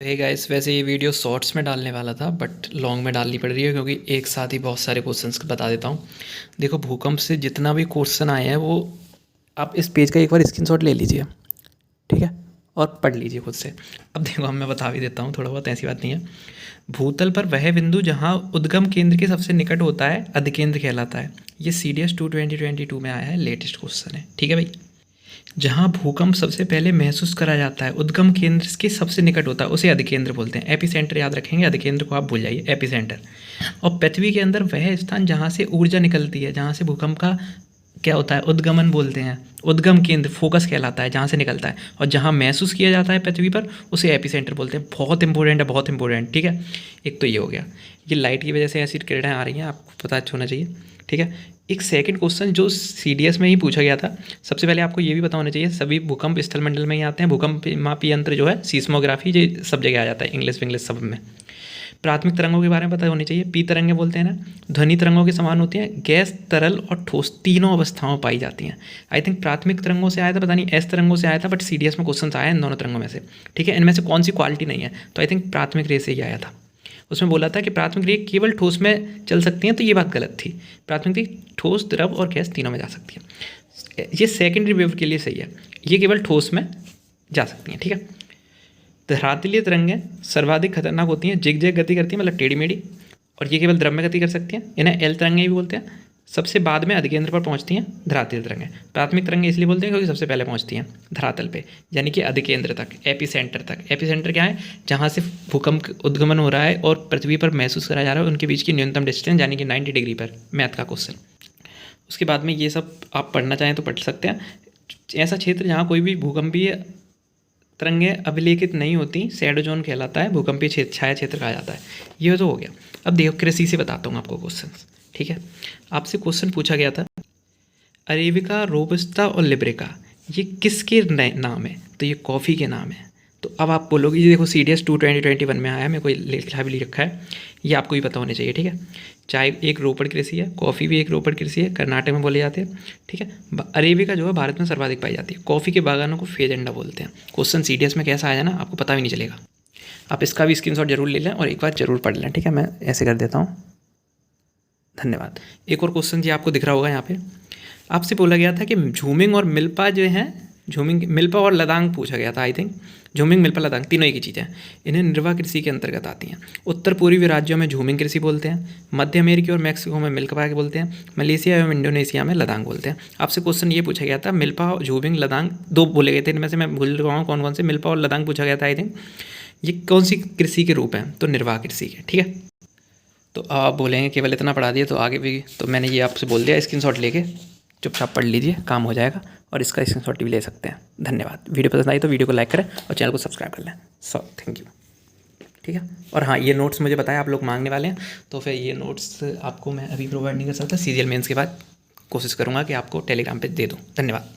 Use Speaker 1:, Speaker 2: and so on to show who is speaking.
Speaker 1: Hey guys, वैसे ये video shorts में डालने वाला था बट लॉन्ग में डालनी पड़ रही है क्योंकि एक साथ ही बहुत सारे क्वेश्चंस बता देता हूँ। देखो, भूकंप से जितना भी क्वेश्चन आए हैं वो आप इस पेज का एक बार स्क्रीनशॉट ले लीजिए, ठीक है, और पढ़ लीजिए खुद से। अब देखो, अब मैं बता भी देता हूँ, थोड़ा बहुत, ऐसी बात नहीं है। भूतल पर वह बिंदु जहाँ उद्गम केंद्र के सबसे निकट होता है अधिकेंद्र कहलाता है। ये CDS 2 2022 में आया है, लेटेस्ट क्वेश्चन है, ठीक है भाई। जहाँ भूकंप सबसे पहले महसूस करा जाता है उद्गम केंद्र के सबसे निकट होता है उसे अधिकेंद्र बोलते हैं। एपिसेंटर याद रखेंगे, अधिकेंद्र को आप भूल जाइए, एपिसेंटर। और पृथ्वी के अंदर वह स्थान जहाँ से ऊर्जा निकलती है, जहाँ से भूकंप का क्या होता है, उद्गमन बोलते हैं। उद्गम केंद्र फोकस कहलाता है, जहाँ से निकलता है। और जहाँ महसूस किया जाता है पृथ्वी पर उसे एपिसेंटर बोलते हैं। बहुत इंपॉर्टेंट है, बहुत इंपॉर्टेंट, ठीक है। एक तो ये हो गया, ये लाइट की वजह से ऐसी किरणें आ रही हैं, आपको पता होना चाहिए, ठीक है। एक सेकंड क्वेश्चन जो CDS में ही पूछा गया था, सबसे पहले आपको ये भी पता होना चाहिए, सभी भूकंप स्थल मंडल में ही आते हैं। भूकंप मापी यंत्र जो है, सीस्मोग्राफी, ये सब जगह आ जाता है, इंग्लिश विंग्लिश सब में। प्राथमिक तरंगों के बारे में पता होनी चाहिए, पी तरंगे बोलते हैं ना, ध्वनि तरंगों के समान होती हैं। गैस, तरल और ठोस तीनों अवस्थाओं पाई जाती हैं। आई थिंक प्राथमिक तरंगों से आया था, पता नहीं एस तरंगों से आया था, बट CDS में क्वेश्चन आया इन दोनों तरंगों में से, ठीक है। इनमें से कौन सी क्वालिटी नहीं है, तो आई थिंक प्राथमिक रे से ही आया था। उसमें बोला था कि प्राथमिक रे केवल ठोस में चल सकती हैं, तो ये बात गलत थी। प्राथमिक रे ठोस, द्रव और गैस तीनों में जा सकती है। ये सेकेंडरी वेव के लिए सही है, ये केवल ठोस में जा सकती हैं, ठीक है। धरातलीय तरंगें सर्वाधिक खतरनाक होती हैं, जिग गति करती हैं, मतलब टेढ़ी मेढ़ी, और ये केवल द्रव में गति कर सकती हैं। इन्हें एल तरंगें भी बोलते हैं। सबसे बाद में अधिकेंद्र पर पहुंचती हैं धरातलीय तरंगें। प्राथमिक तरंगें इसलिए बोलते हैं क्योंकि सबसे पहले पहुंचती हैं धरातल पे, यानी कि अधिकेंद्र तक, एपिसेंटर तक। एपिसेंटर क्या है, जहां से भूकंप उद्गमन हो रहा है और पृथ्वी पर महसूस करा जा रहा है, उनके बीच की न्यूनतम डिस्टेंस, यानी कि 90 डिग्री पर, मैथ का क्वेश्चन। उसके बाद में ये सब आप पढ़ना चाहें तो पढ़ सकते हैं। ऐसा क्षेत्र जहाँ कोई भी भूकंपीय तरंगें अभिलेखित नहीं होती, शैडो जोन कहलाता है, भूकंपीय क्षेत्र, छाया क्षेत्र कहा जाता है। ये तो हो गया। अब देखो, कृषि से बताता हूँ आपको क्वेश्चन, ठीक है। आपसे क्वेश्चन पूछा गया था, अरेबिका, रोबस्टा और लिब्रेका ये किसके नाम है, तो ये कॉफ़ी के नाम है। तो अब आप बोलोगे, ये देखो CDS 2 2021 में आया, मेरे को लिखा भी रखा है, ये आपको भी पता होने चाहिए, ठीक है। चाय एक रोपड़ कृषि है, कॉफ़ी भी एक रोपड़ कृषि है, कर्नाटक में बोले जाते हैं, ठीक है। अरेबिका जो है भारत में सर्वाधिक पाई जाती है। कॉफ़ी के बागानों को फेजेंडा बोलते हैं। क्वेश्चन CDS में कैसा आया ना, आपको पता भी नहीं चलेगा। आप इसका भी स्क्रीनशॉट जरूर ले लें और एक बार जरूर पढ़ लें, ठीक है। मैं ऐसे कर देता हूँ, धन्यवाद। एक और क्वेश्चन जी आपको दिख रहा होगा यहाँ पे, आपसे बोला गया था कि झूमिंग और मिल्पा जो है, झूमिंग, मिल्पा और लदांग पूछा गया था, I think. Jhuming, milpa, ladang तीनों एक ही चीज़ है। इन्हें निर्वाह कृषि के अंतर्गत आती हैं। उत्तर पूर्वी राज्यों में झूमिंग कृषि बोलते हैं, मध्य अमेरिका और मैक्सिको में मिल्पा के बोलते हैं, मलेशिया एवं इंडोनेशिया में लदांग बोलते हैं। आपसे क्वेश्चन ये पूछा गया था, मिल्पा और झूमिंग, लदांग दो बोले गए थे, इनमें से मैं भूल रहा हूँ कौन कौन से। मिल्पा और लदांग पूछा गया था, आई थिंक। ये कौन सी कृषि के रूप हैं, तो निर्वाह कृषि के, ठीक है। तो आप बोलेंगे केवल इतना पढ़ा दिया तो आगे भी, तो मैंने ये आपसे बोल दिया, स्क्रीनशॉट लेके चुपचाप पढ़ लीजिए, काम हो जाएगा। और इसका स्क्रीनशॉट भी ले सकते हैं। धन्यवाद। वीडियो पसंद आई तो वीडियो को लाइक करें और चैनल को सब्सक्राइब कर लें। थैंक यू, ठीक है। और हाँ, ये नोट्स मुझे बताया आप लोग मांगने वाले हैं, तो फिर ये नोट्स आपको मैं अभी प्रोवाइड नहीं कर सकता, CGL मेंस के बाद कोशिश करूँगा कि आपको टेलीग्राम पे दे दूँ। धन्यवाद।